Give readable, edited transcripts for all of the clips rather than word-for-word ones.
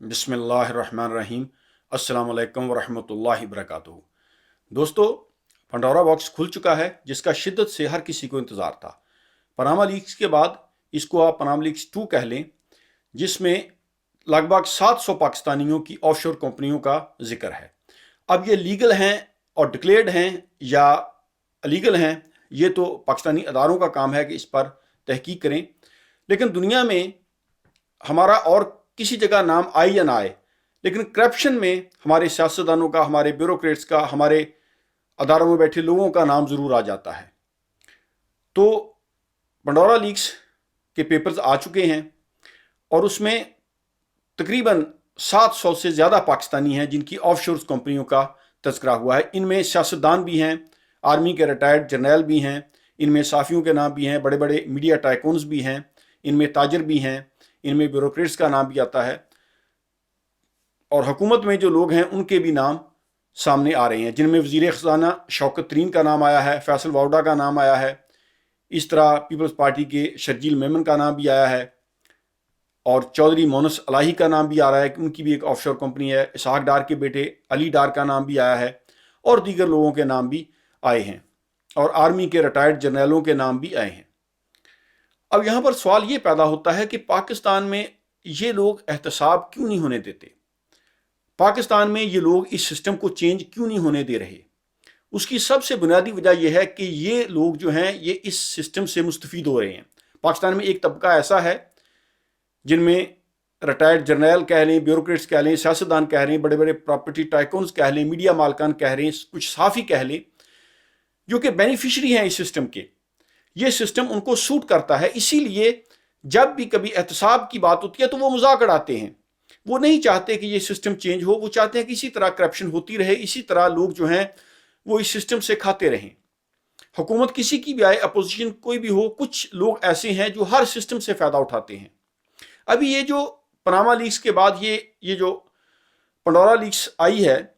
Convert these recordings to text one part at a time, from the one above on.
बिस्मिल्लाहिर्रहमानिर्रहीम। अस्सलाम वालेकुम वरहमतुल्लाहि वबरकातुहू। दोस्तों, पंडोरा बॉक्स खुल चुका है जिसका शिद्दत से हर किसी को इंतज़ार था। पनामा लीक्स के बाद इसको आप पनामा लीक्स 2 कह लें, जिसमें लगभग 700 पाकिस्तानियों की ऑफशोर कंपनियों का जिक्र है। अब ये लीगल हैं और डिक्लेयर्ड हैं या अलीगल हैं, ये तो पाकिस्तानी अदारों का काम है कि इस पर तहकीक करें। लेकिन दुनिया में हमारा और किसी जगह नाम आए या ना आए, लेकिन करप्शन में हमारे सियासतदानों का, हमारे ब्यूरोक्रेट्स का, हमारे अदारों में बैठे लोगों का नाम ज़रूर आ जाता है। तो पंडोरा लीक्स के पेपर्स आ चुके हैं और उसमें तकरीबन 700 से ज़्यादा पाकिस्तानी हैं जिनकी ऑफशोर कंपनियों का तस्करा हुआ है। इनमें सियासतदान भी हैं, आर्मी के रिटायर्ड जर्नैल भी हैं, इनमें साफ़ियों के नाम भी हैं, बड़े बड़े मीडिया टाइकून्स भी हैं, इनमें ताजर भी हैं, इनमें ब्यूरोक्रेट्स का नाम भी आता है और हुकूमत में जो लोग हैं उनके भी नाम सामने आ रहे हैं, जिनमें वज़ीर ख़ज़ाना शौकत तरीन का नाम आया है, फैसल वाउडा का नाम आया है, इस तरह पीपल्स पार्टी के शर्जील मेमन का नाम भी आया है और चौधरी मोनस अलाही का नाम भी आ रहा है कि उनकी भी एक ऑफशोर कंपनी है। इसहाक डार के बेटे अली डार का नाम भी आया है और दीगर लोगों के नाम भी आए हैं और आर्मी के रिटायर्ड जर्नैलों के नाम भी आए हैं। अब यहाँ पर सवाल ये पैदा होता है कि पाकिस्तान में ये लोग एहतसाब क्यों नहीं होने देते, पाकिस्तान में ये लोग इस सिस्टम को चेंज क्यों नहीं होने दे रहे। उसकी सबसे बुनियादी वजह यह है कि ये लोग जो हैं ये इस सिस्टम से मुस्तफ़ीद हो रहे हैं। पाकिस्तान में एक तबका ऐसा है जिनमें रिटायर्ड जर्नैल कह लें, ब्यूरोक्रेट्स कह लें, सियासतदान कह लें, बड़े बड़े प्रॉपर्टी टाइकून्स कह लें, मीडिया मालकान कह लें, कुछ साफ़ी कह लें, जो कि बेनिफिशरी हैं इस सिस्टम के। ये सिस्टम उनको सूट करता है, इसीलिए जब भी कभी एहतसाब की बात होती है तो वो मजाक उड़ाते हैं। वो नहीं चाहते कि ये सिस्टम चेंज हो, वो चाहते हैं कि इसी तरह करप्शन होती रहे, इसी तरह लोग जो हैं वो इस सिस्टम से खाते रहें। हुकूमत किसी की भी आए, अपोजिशन कोई भी हो, कुछ लोग ऐसे हैं जो हर सिस्टम से फ़ायदा उठाते हैं। अभी ये जो पनामा लीक्स के बाद ये जो पंडोरा लीक्स आई है,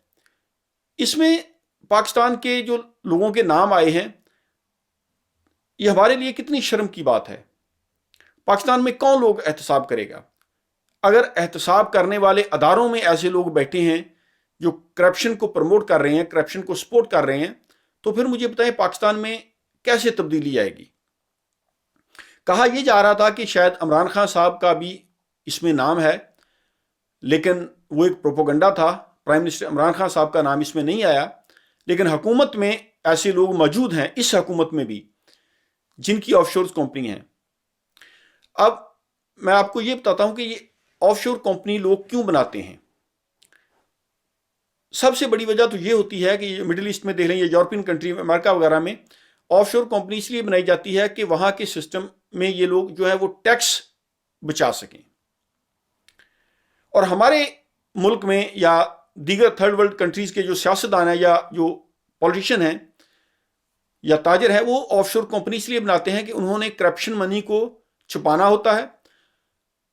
इसमें पाकिस्तान के जो लोगों के नाम आए हैं, ये हमारे लिए कितनी शर्म की बात है। पाकिस्तान में कौन लोग एहतसाब करेगा? अगर एहतसाब करने वाले अदारों में ऐसे लोग बैठे हैं जो करप्शन को प्रमोट कर रहे हैं, करप्शन को सपोर्ट कर रहे हैं, तो फिर मुझे बताएं पाकिस्तान में कैसे तब्दीली आएगी। कहा यह जा रहा था कि शायद इमरान खान साहब का भी इसमें नाम है, लेकिन वो एक प्रोपोगंडा था। प्राइम मिनिस्टर इमरान खान साहब का नाम इसमें नहीं आया, लेकिन हुकूमत में ऐसे लोग मौजूद हैं, इस हुकूमत में भी, जिनकी ऑफशोर कंपनी है। अब मैं आपको ये बताता हूं कि ये ऑफशोर कंपनी लोग क्यों बनाते हैं। सबसे बड़ी वजह तो ये होती है कि मिडिल ईस्ट में देख लें, या यूरोपियन कंट्री में, अमेरिका वगैरह में, ऑफशोर कंपनी इसलिए बनाई जाती है कि वहां के सिस्टम में ये लोग जो है वो टैक्स बचा सकें। और हमारे मुल्क में या दीगर थर्ड वर्ल्ड कंट्रीज के जो सियासतदान हैं या जो पॉलिटिशियन हैं या ताजर हैं, वो ऑफशोर कंपनी इसलिए बनाते हैं कि उन्होंने करप्शन मनी को छुपाना होता है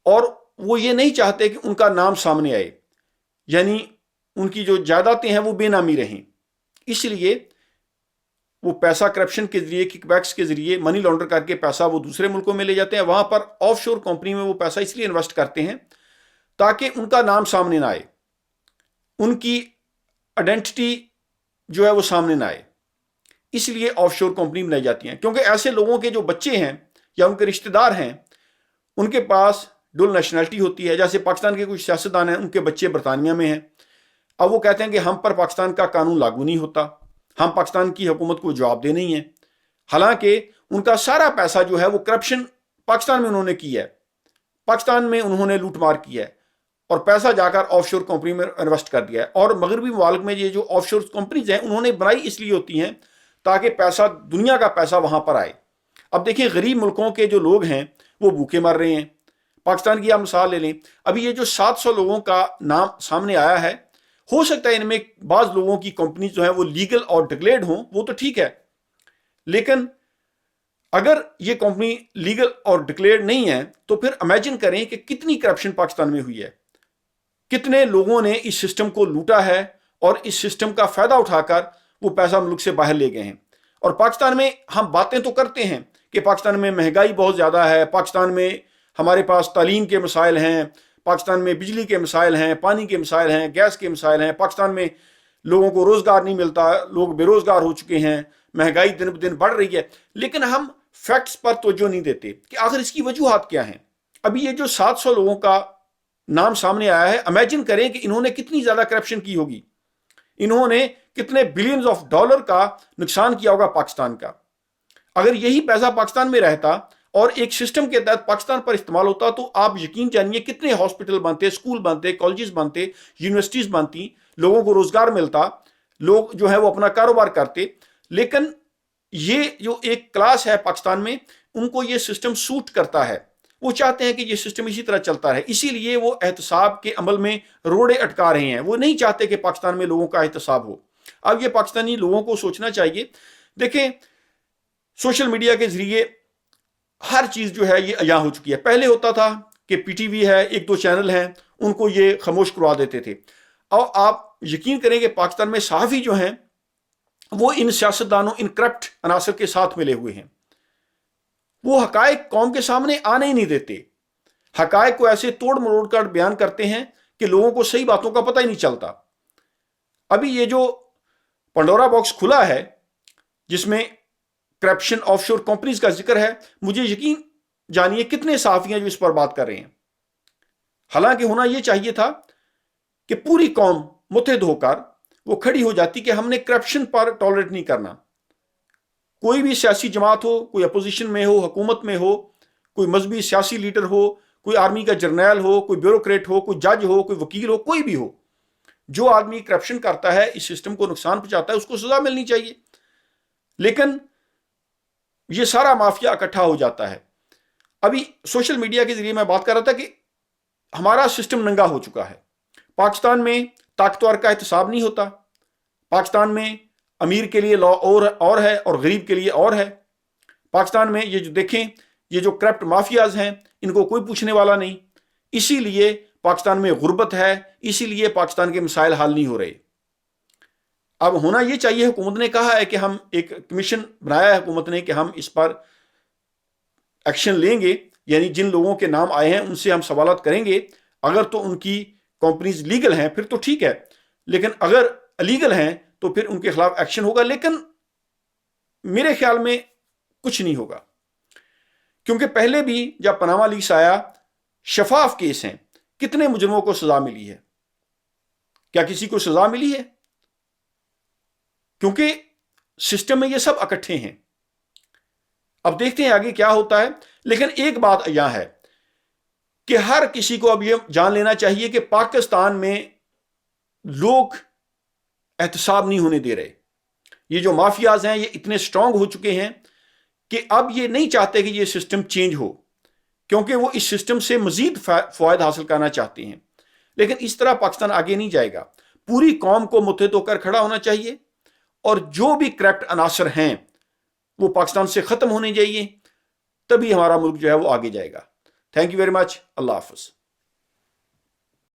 और वो ये नहीं चाहते कि उनका नाम सामने आए, यानी उनकी जो जायदादें हैं वो बेनामी रहें। इसलिए वो पैसा करप्शन के जरिए, किकबैक्स के जरिए मनी लॉन्डर करके पैसा वो दूसरे मुल्कों में ले जाते हैं। वहां पर ऑफशोर कंपनी में वो पैसा इसलिए इन्वेस्ट करते हैं ताकि उनका नाम सामने ना आए, उनकी आइडेंटिटी जो है वो सामने ना आए। इसलिए ऑफशोर कंपनी बनाई जाती हैं, क्योंकि ऐसे लोगों के जो बच्चे हैं या उनके रिश्तेदार हैं, उनके पास डुअल नेशनैलिटी होती है। जैसे पाकिस्तान के कुछ सियासतदान हैं, उनके बच्चे बरतानिया में हैं। अब वो कहते हैं कि हम पर पाकिस्तान का कानून लागू नहीं होता, हम पाकिस्तान की हुकूमत को जवाब दे नहीं है। हालांकि उनका सारा पैसा जो है वो करप्शन पाकिस्तान में उन्होंने की है, पाकिस्तान में उन्होंने लूटमार की है और पैसा जाकर ऑफशोर कंपनी में इन्वेस्ट कर दिया है। और मगरबी मुल्क में ये जो ऑफशोर कंपनीज हैं उन्होंने बनाई इसलिए होती हैं ताकि पैसा, दुनिया का पैसा वहां पर आए। अब देखिए, गरीब मुल्कों के जो लोग हैं वो भूखे मर रहे हैं। पाकिस्तान की आप मिसाल ले लें, अभी ये जो 700 लोगों का नाम सामने आया है, हो सकता है इनमें बाज लोगों की कंपनी जो है वो लीगल और डिक्लेयर्ड हों, वो तो ठीक है, लेकिन अगर ये कंपनी लीगल और डिक्लेयर्ड नहीं है तो फिर इमेजिन करें कि कितनी करप्शन पाकिस्तान में हुई है, कितने लोगों ने इस सिस्टम को लूटा है और इस सिस्टम का फायदा उठाकर वो पैसा मुल्क से बाहर ले गए हैं। और पाकिस्तान में हम बातें तो करते हैं कि पाकिस्तान में महंगाई बहुत ज़्यादा है, पाकिस्तान में हमारे पास तालीम के मसाइल हैं, पाकिस्तान में बिजली के मसाइल हैं, पानी के मसाइल हैं, गैस के मसाइल हैं, पाकिस्तान में लोगों को रोज़गार नहीं मिलता, लोग बेरोज़गार हो चुके हैं, महंगाई दिन ब दिन बढ़ रही है, लेकिन हम फैक्ट्स पर तवज्जो नहीं देते कि आखिर इसकी वजूहात क्या हैं। अभी ये जो 700 लोगों का नाम सामने आया है, इमेजिन करें कि इन्होंने कितनी ज़्यादा करप्शन की होगी, इन्होंने कितने बिलियंस ऑफ डॉलर का नुकसान किया होगा पाकिस्तान का। अगर यही पैसा पाकिस्तान में रहता और एक सिस्टम के तहत पाकिस्तान पर इस्तेमाल होता तो आप यकीन जानिए कितने हॉस्पिटल बनते, स्कूल बनते, कॉलेजेस बनते, यूनिवर्सिटीज बनती, लोगों को रोजगार मिलता, लोग जो है वो अपना कारोबार करते। लेकिन ये जो एक क्लास है पाकिस्तान में, उनको ये सिस्टम सूट करता है, वो चाहते हैं कि ये सिस्टम इसी तरह चलता रहे, इसीलिए वो एहतसाब के अमल में रोड़े अटका रहे हैं। वो नहीं चाहते कि पाकिस्तान में लोगों का एहतसाब हो। अब ये पाकिस्तानी लोगों को सोचना चाहिए। देखें, सोशल मीडिया के जरिए हर चीज जो है ये अया हो चुकी है। पहले होता था कि पीटीवी है, एक दो चैनल हैं, उनको ये खामोश करवा देते थे। और आप यकीन करें कि पाकिस्तान में सहाफ़ी जो हैं वो इन सियासतदानों, इन करप्ट अनासर के साथ मिले हुए हैं। वो हकायक कौम के सामने आने ही नहीं देते, हकायक को ऐसे तोड़ मरोड़ कर बयान करते हैं कि लोगों को सही बातों का पता ही नहीं चलता। अभी ये जो पंडोरा बॉक्स खुला है जिसमें करप्शन ऑफशोर कंपनीज का जिक्र है, मुझे यकीन जानिए कितने सहाफ़ी हैं जो इस पर बात कर रहे हैं। हालांकि होना यह चाहिए था कि पूरी कौम मुत्तहिद होकर वो खड़ी हो जाती कि हमने करप्शन पर टॉलरेट नहीं करना। कोई भी सियासी जमात हो, कोई अपोजिशन में हो, हुकूमत में हो, कोई मजहबी सियासी लीडर हो, कोई आर्मी का जर्नैल हो, कोई ब्यूरोक्रेट हो, कोई जज हो, कोई वकील हो, कोई भी हो, जो आदमी करप्शन करता है, इस सिस्टम को नुकसान पहुंचाता है, उसको सजा मिलनी चाहिए। लेकिन ये सारा माफिया इकट्ठा हो जाता है। अभी सोशल मीडिया के जरिए मैं बात कर रहा था कि हमारा सिस्टम नंगा हो चुका है। पाकिस्तान में ताकतवर का एहतसाब नहीं होता। पाकिस्तान में अमीर के लिए लॉ और है और गरीब के लिए और है। पाकिस्तान में ये जो देखें, ये जो करप्ट माफियाज हैं, इनको कोई पूछने वाला नहीं। इसीलिए पाकिस्तान में गुर्बत है, इसीलिए पाकिस्तान के मसाइल हल नहीं हो रहे। अब होना ये चाहिए, हुकूमत ने कहा है कि हम एक कमीशन बनाया है हुकूमत ने कि हम इस पर एक्शन लेंगे, यानी जिन लोगों के नाम आए हैं उनसे हम सवालात करेंगे। अगर तो उनकी कंपनीज लीगल हैं फिर तो ठीक है, लेकिन अगर अलीगल हैं तो फिर उनके खिलाफ एक्शन होगा। लेकिन मेरे ख्याल में कुछ नहीं होगा, क्योंकि पहले भी जब पनामा लीक्स आया, शफाफ केस हैं, कितने मुजरिमों को सजा मिली है? क्या किसी को सजा मिली है? क्योंकि सिस्टम में ये सब इकट्ठे हैं। अब देखते हैं आगे क्या होता है। लेकिन एक बात यह है कि हर किसी को अब यह जान लेना चाहिए कि पाकिस्तान में लोग एहतसाब नहीं होने दे रहे। ये जो माफियाज हैं ये इतने स्ट्रांग हो चुके हैं कि अब ये नहीं चाहते कि ये सिस्टम चेंज हो, क्योंकि वो इस सिस्टम से मजीद फायदा हासिल करना चाहते हैं। लेकिन इस तरह पाकिस्तान आगे नहीं जाएगा। पूरी कौम को मुत्तहिद होकर खड़ा होना चाहिए और जो भी करप्ट अनासर हैं वो पाकिस्तान से खत्म होने चाहिए, तभी हमारा मुल्क जो है वो आगे जाएगा। Thank you very much. अल्लाह हाफ़िज़।